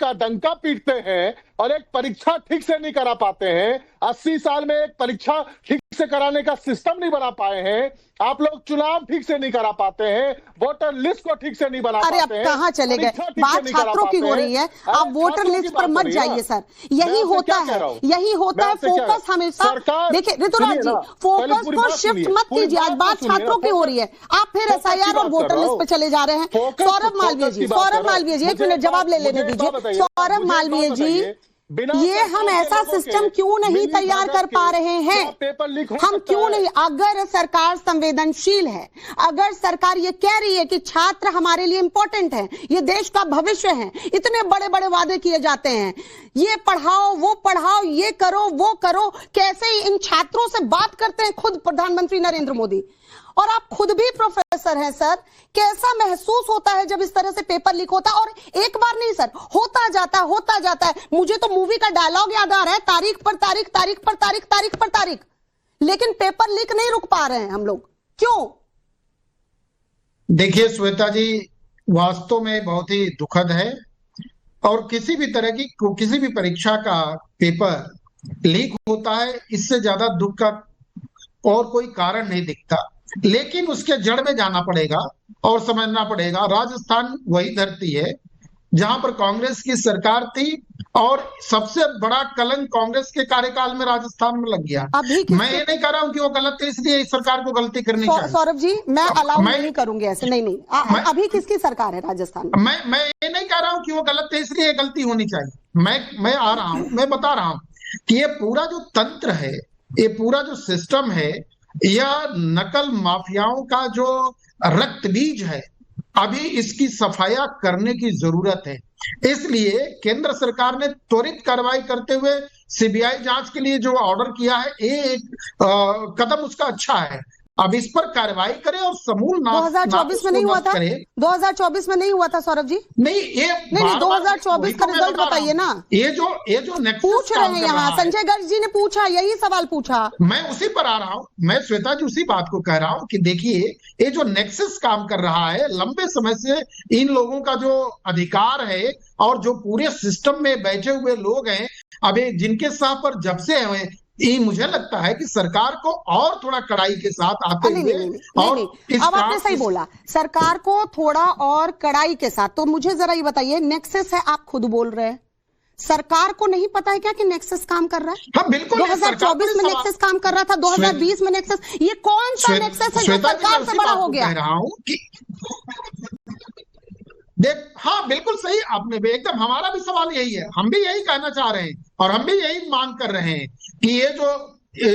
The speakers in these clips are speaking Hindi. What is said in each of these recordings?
का डंका पीटते हैं और एक परीक्षा ठीक से नहीं करा पाते हैं। 80 साल में एक परीक्षा ठीक से कराने का सिस्टम नहीं बना पाए हैं। आप लोग चुनाव ठीक से नहीं करा पाते हैं, वोटर लिस्ट को ठीक से नहीं बना पाते हैं। अरे अब कहाँ चले गए? बात छात्रों की हो रही है, आप वोटर लिस्ट पर मत जाइए सर। यही होता है, यही होता है। फोकस हमेशा देखिए ऋतुराज जी, फोकस को शिफ्ट मत कीजिए। आज बात छात्रों की हो रही है, आप फिर SIR और वोटर लिस्ट पे चले जा रहे हैं। सौरभ मालवीय जी, एक मिनट जवाब ले लेने दीजिए। सौरभ मालवीय जी, ये हम ऐसा सिस्टम क्यों नहीं तैयार कर पा रहे हैं? हम क्यों नहीं? अगर सरकार संवेदनशील है, अगर सरकार ये कह रही है कि छात्र हमारे लिए इंपॉर्टेंट है, ये देश का भविष्य है, इतने बड़े बड़े वादे किए जाते हैं, ये पढ़ाओ वो पढ़ाओ, ये करो वो करो, कैसे इन छात्रों से बात करते हैं खुद प्रधानमंत्री नरेंद्र मोदी। और आप खुद भी प्रोफेसर हैं सर, कैसा महसूस होता है जब इस तरह से पेपर लीक होता है? और एक बार नहीं सर, होता जाता है। मुझे तो मूवी का डायलॉग याद आ रहा है, तारीख पर तारीख, तारीख पर तारीख, तारीख पर तारीख, लेकिन पेपर लीक नहीं रुक पा रहे हैं हम लोग, क्यों? देखिए श्वेता जी, वास्तव में बहुत ही दुखद है और किसी भी तरह की किसी भी परीक्षा का पेपर लीक होता है, इससे ज्यादा दुख का और कोई कारण नहीं दिखता। लेकिन उसके जड़ में जाना पड़ेगा और समझना पड़ेगा। राजस्थान वही धरती है जहां पर कांग्रेस की सरकार थी और सबसे बड़ा कलंक कांग्रेस के कार्यकाल में राजस्थान में लग गया। मैं ये नहीं कह रहा हूं कि वो गलत है, इसलिए इस सरकार को गलती करनी चाहिए। सौरभ जी, मैं अलाउ नहीं करूंगी ऐसे। नहीं, अभी किसकी सरकार है राजस्थान में? मैं ये नहीं कह रहा हूं कि वो गलत है इसलिए गलती होनी चाहिए। मैं आ रहा हूं, मैं बता रहा हूं कि ये पूरा जो तंत्र है, ये पूरा जो सिस्टम है, यह नकल माफियाओं का जो रक्त बीज है, अभी इसकी सफाया करने की जरूरत है। इसलिए केंद्र सरकार ने त्वरित कार्रवाई करते हुए CBI जांच के लिए जो ऑर्डर किया है, एक कदम उसका अच्छा है। अब इस पर कार्रवाई करें और समूल 2024 में नहीं हुआ था? 2024 में नहीं हुआ था सौरभ जी? नहीं, 2024 का रिजल्ट बताइए ना। ये जो पूछ रहे हैं यहाँ, संजय गर्ग जी ने पूछा, यही सवाल पूछा। मैं उसी पर आ रहा हूँ, मैं श्वेता जी उसी बात को कह रहा हूँ कि देखिए, ये जो नेक्सस काम कर रहा है, लंबे समय से इन लोगों का जो अधिकार है और जो पूरे सिस्टम में बैठे हुए लोग हैं, अभी जिनके साथ पर जब से हुए, ये मुझे लगता है कि सरकार को और थोड़ा कड़ाई के साथ आते हुए अब आपने सही बोला, सरकार को थोड़ा और कड़ाई के साथ। तो मुझे जरा ये बताइए, नेक्सस है, आप खुद बोल रहे हैं, सरकार को नहीं पता है क्या कि नेक्सस काम कर रहा है? हाँ, बिल्कुल। 2024 में नेक्सस काम कर रहा था, 2020 में नेक्सस, ये कौन सा नेक्सस है जो सरकार से बड़ा हो गया? कह रहा हूं कि हाँ, बिल्कुल सही आपने भी, एकदम हमारा भी सवाल यही है, हम भी यही कहना चाह रहे हैं और हम भी यही मांग कर रहे हैं कि ये जो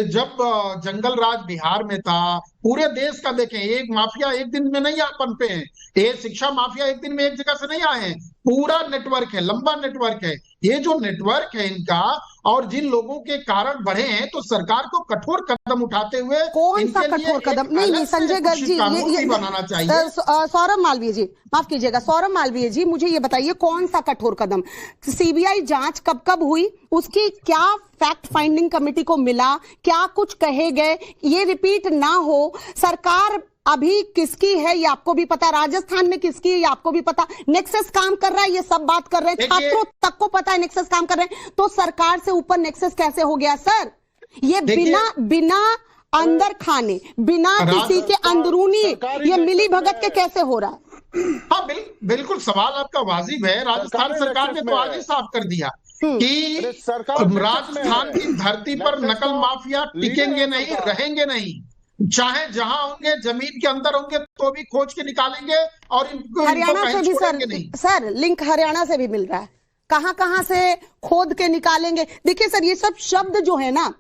जब जंगल राज बिहार में था, पूरे देश का देखें, एक माफिया एक दिन में नहीं पनपे हैं, ये शिक्षा माफिया एक दिन में एक जगह से नहीं आए हैं, पूरा नेटवर्क है, लंबा नेटवर्क है। ये जो नेटवर्क है इनका और जिन लोगों के कारण बढ़े हैं, तो सरकार को कठोर कदम उठाते हुए कौन सा कठोर कदम? नहीं संजय गर्ग जी, ये बनाना चाहिए। सौरभ मालवीय जी, माफ कीजिएगा, सौरभ मालवीय जी, मुझे ये बताइए कौन सा कठोर कदम? CBI जांच कब हुई, उसकी क्या फैक्ट फाइंडिंग कमेटी को मिला, क्या कुछ कहे गए, ये रिपीट ना हो। सरकार अभी किसकी है ये आपको भी पता, राजस्थान में किसकी है ये आपको भी पता, नेक्सस काम कर रहा है, ये सब बात कर रहे हैं, छात्रों तक को पता है नेक्सस काम कर रहे हैं, तो सरकार से ऊपर नेक्सस कैसे हो गया सर? ये बिना अंदर खाने, बिना किसी के अंदरूनी ये मिली भगत के कैसे हो रहा है? हाँ, बिल्कुल सवाल आपका वाजिब है। राजस्थान सरकार ने तो आज ही साफ कर दिया कि राजस्थान की धरती पर नकल माफिया टिकेंगे नहीं, रहेंगे नहीं, चाहे जहां होंगे, जमीन के अंदर होंगे तो भी खोज के निकालेंगे और इनको हरियाणा से भी सर लिंक हरियाणा से भी मिल रहा है, कहां से खोद के निकालेंगे। देखिए सर, ये सब शब्द जो है ना,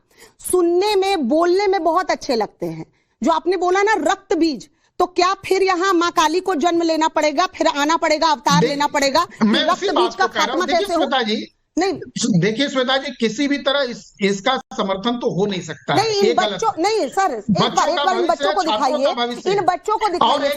सुनने में बोलने में बहुत अच्छे लगते हैं। जो आपने बोला ना रक्त बीज, तो क्या फिर यहाँ माँ काली को जन्म लेना पड़ेगा, फिर आना पड़ेगा, अवतार लेना पड़ेगा? रक्त बीज का खात्मा कैसे होगा? नहीं देखिए श्वेता जी, किसी भी तरह इसका समर्थन तो हो नहीं सकता। नहीं इन बच्चों, नहीं सर एक बार इन बच्चों को दिखाइए, इन बच्चों को दिखाइए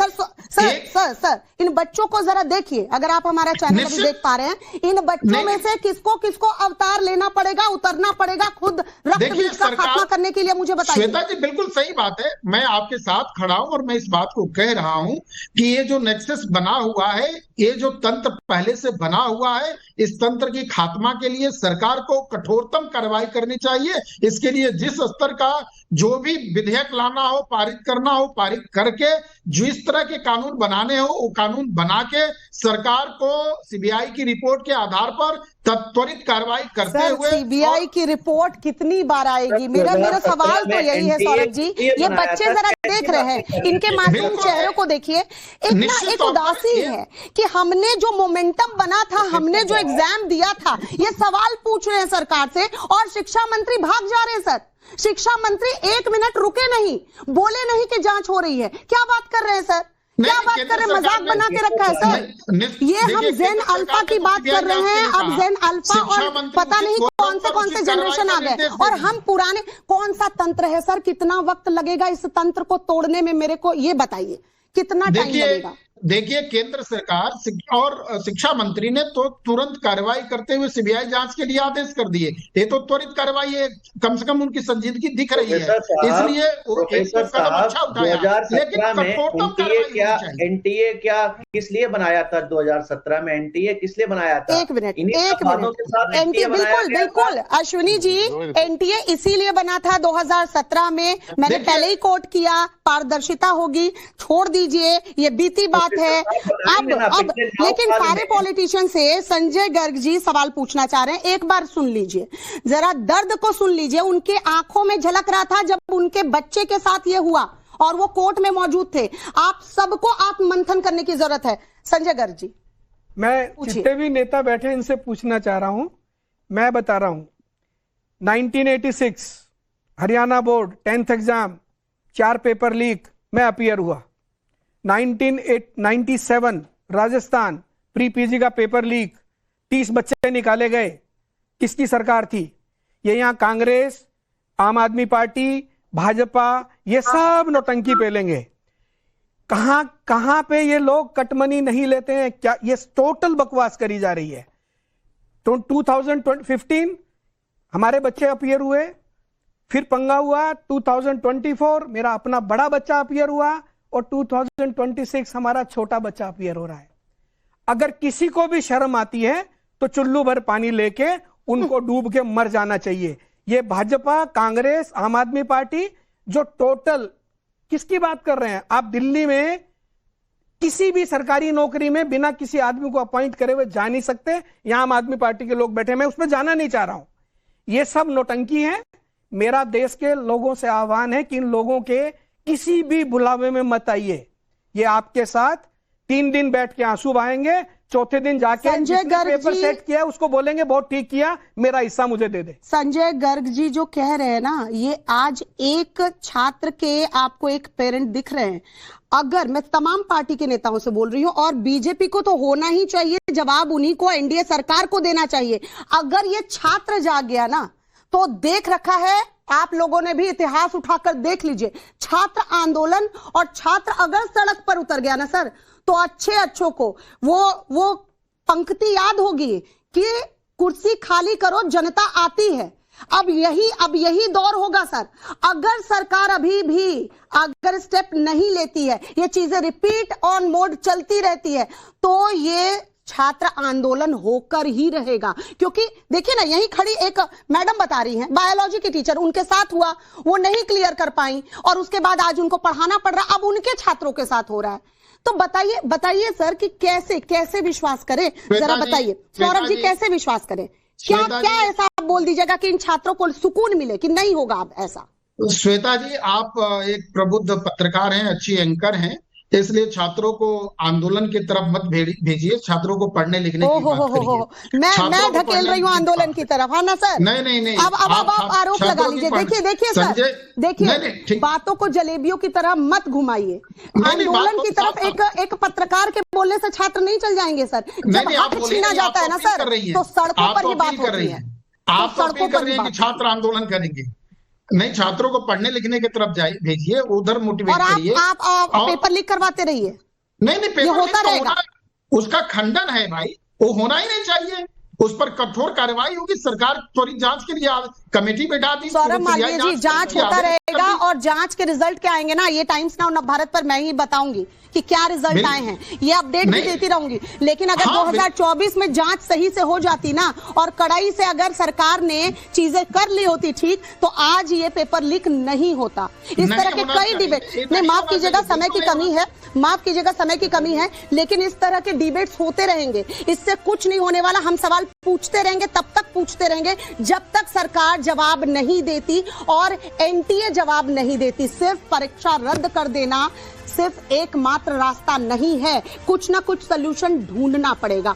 सर इन बच्चों को जरा देखिए, अगर आप हमारा चैनल अभी देख पा रहे हैं, इन बच्चों में से किसको किसको अवतार लेना पड़ेगा, उतरना पड़ेगा, खुद रक्त बीज का खात्मा करने के लिए, मुझे बताइए। श्वेता जी बिल्कुल सही बात है, मैं आपके साथ खड़ा हूं और मैं इस बात को कह रहा हूं कि ये जो नेक्सस बना हुआ है, ये जो तंत्र पहले से बना हुआ है, इस तंत्र की खात्मा के लिए सरकार को कठोरतम कार्रवाई करनी चाहिए। इसके लिए जिस स्तर का जो भी विधेयक लाना हो, पारित करना हो, पारित करके जो इस तरह के कानून बनाने हो, वो कानून बना के सरकार को सीबीआई की रिपोर्ट के आधार पर त्वरित कार्रवाई करते हुए। सीबीआई की रिपोर्ट कितनी बार आएगी? मेरा सवाल तो यही है सौरभ जी, ये बच्चे जरा देख रहे हैं, इनके मासूम चेहरों को देखिए, एक उदासी है कि हमने जो मोमेंटम बना था, हमने जो एग्जाम दिया था, ये सवाल पूछ रहे हैं सरकार से और शिक्षा मंत्री भाग जा रहे हैं। सर शिक्षा मंत्री 1 मिनट रुके नहीं, बोले नहीं कि जांच हो रही है। क्या बात कर रहे हैं सर, क्या बात कर रहे हैं? मजाक बना के रखा है सर। ये हम जेन अल्फा की बात कर रहे हैं, अब जेन अल्फा और पता नहीं कौन से जनरेशन आ गए, और हम पुराने। कौन सा तंत्र है सर, कितना वक्त लगेगा इस तंत्र को तोड़ने में? मेरे को ये बताइए, कितना टाइम लगेगा? देखिए केंद्र सरकार और शिक्षा मंत्री ने तो तुरंत कार्रवाई करते हुए सीबीआई जांच के लिए आदेश कर दिए। ये तो त्वरित कार्रवाई है, कम से कम उनकी संजीदगी दिख रही है, इसलिए अच्छा उठाया। लेकिन एनटीए क्या किस लिए बनाया था? 2017 में एनटीए किस लिए बनाया था? एक मिनट एनटीए, बिल्कुल अश्विनी जी, एनटीए इसीलिए बना था 2017 में। मैंने पहले ही कोट किया, पारदर्शिता होगी, छोड़ दीजिए, ये बीती बात है। अब लेकिन सारे पॉलिटिशियन से संजय गर्ग जी सवाल पूछना चाह रहे हैं, एक बार सुन लीजिए, जरा दर्द को सुन लीजिए। उनके आंखों में झलक रहा था जब उनके बच्चे के साथ ये हुआ और वो कोर्ट में मौजूद थे। आप सबको आत्ममंथन करने की जरूरत है। संजय गर्ग जी, मैं जितने भी नेता बैठे इनसे पूछना चाह रहा हूं, मैं बता रहा हूं 1986 Haryana board 10th exam 4 paper leak में अपीयर हुआ। 1997 राजस्थान प्री पीजी का पेपर लीक, 30 बच्चे निकाले गए। किसकी सरकार थी ये? यहाँ कांग्रेस, आम आदमी पार्टी, भाजपा, ये सब नौटंकी पेलेंगे। कहां पे ये लोग कटमनी नहीं लेते हैं क्या? ये टोटल बकवास करी जा रही है। तो 2015 हमारे बच्चे अपीयर हुए, फिर पंगा हुआ 2024 मेरा अपना बड़ा बच्चा अपीयर हुआ, और 2026 हमारा छोटा बच्चा अपीयर हो रहा है। अगर किसी को भी शर्म आती है तो चुल्लू भर पानी लेके उनको डूब के मर जाना चाहिए। ये भाजपा, कांग्रेस, आम आदमी पार्टी जो टोटल किसकी बात कर रहे हैं? आप दिल्ली में किसी भी सरकारी नौकरी में बिना किसी आदमी को अपॉइंट करे हुए जा नहीं सकते। यहां आम आदमी पार्टी के लोग बैठे, मैं उसमें जाना नहीं चाह रहा हूं। ये सब नौटंकी है। मेरा देश के लोगों से आह्वान है कि इन लोगों के किसी भी बुलावे में मत आइए। ये आपके साथ 3 दिन बैठ के आंसू बहाएंगे, चौथे दिन जाके संजय गर्ग पेपर सेट किया उसको बोलेंगे बहुत ठीक किया, मेरा हिस्सा मुझे दे दे। संजय गर्ग जी जो कह रहे हैं ना, ये आज एक छात्र के आपको एक पेरेंट दिख रहे हैं। अगर मैं तमाम पार्टी के नेताओं से बोल रही हूं, और बीजेपी को तो होना ही चाहिए, जवाब उन्हीं को, एनडीए सरकार को देना चाहिए। अगर ये छात्र जाग गया ना, तो देख रखा है, आप लोगों ने भी इतिहास उठाकर देख लीजिए। छात्र आंदोलन और छात्र अगर सड़क पर उतर गया ना सर, तो अच्छों को वो पंक्ति याद होगी कि कुर्सी खाली करो, जनता आती है। अब यही दौर होगा सर। अगर सरकार अभी भी अगर स्टेप नहीं लेती है, ये चीजें रिपीट ऑन मोड चलती रहती है, तो ये छात्र आंदोलन होकर ही रहेगा। क्योंकि देखिए ना, यही खड़ी एक मैडम बता रही हैं, बायोलॉजी की टीचर, उनके साथ हुआ, वो नहीं क्लियर कर पाई और उसके बाद आज उनको पढ़ाना पड़ रहा, अब उनके छात्रों के साथ हो रहा है। तो बताइए सर कि कैसे विश्वास करें, जरा बताइए सौरभ जी, कैसे विश्वास करें? क्या ऐसा आप बोल दीजिएगा कि इन छात्रों को सुकून मिले कि नहीं होगा अब ऐसा? श्वेता जी, आप एक प्रबुद्ध पत्रकार हैं, अच्छी एंकर हैं, इसलिए छात्रों को आंदोलन की तरफ मत भेजिए, छात्रों को पढ़ने लिखने की बात करिए। मैं ढकेल रही हूँ आंदोलन की तरफ, है ना सर? नहीं। अब आप आरोप लगा लीजिए। देखिए सर, देखिए बातों को जलेबियों की तरह मत घुमाइए। आंदोलन की तरफ एक पत्रकार के बोलने से छात्र नहीं चल जाएंगे सर। जब हक छीना जाता है ना सर, तो सड़कों पर ही बात होती है। आप सड़कों पर हैं कि छात्र आंदोलन करेंगे? नहीं, छात्रों को पढ़ने लिखने की तरफ भेजिए, उधर मोटिवेट करिए। आप पेपर लीक करवाते रहिए। नहीं, पेपर होता रहेगा, उसका खंडन है भाई, वो होना ही नहीं चाहिए। उस पर कठोर कार्रवाई होगी, सरकार त्वरित जांच के लिए कमेटी बैठा दी। सौरभ मालवीय जी, जांच होता रहेगा और जांच के रिजल्ट क्या आएंगे ना, ये टाइम्स नाउ नवभारत पर मैं ही बताऊंगी कि क्या रिजल्ट आए हैं। ये अपडेट भी देती रहूंगी। लेकिन अगर 2024 में जांच सही से हो जाती ना, और कड़ाई से अगर सरकार ने चीजें कर ली होती ठीक, तो आज ये पेपर लीक नहीं होता। इस तरह के कई डिबेट, नहीं माफ कीजिएगा समय की कमी है, लेकिन इस तरह के डिबेट्स होते रहेंगे, इससे कुछ नहीं होने वाला। हम सवाल पूछते रहेंगे, तब तक पूछते रहेंगे जब तक सरकार जवाब नहीं देती और एनटीए जवाब नहीं देती। सिर्फ परीक्षा रद्द कर देना सिर्फ एकमात्र रास्ता नहीं है, कुछ ना कुछ सलूशन ढूंढना पड़ेगा।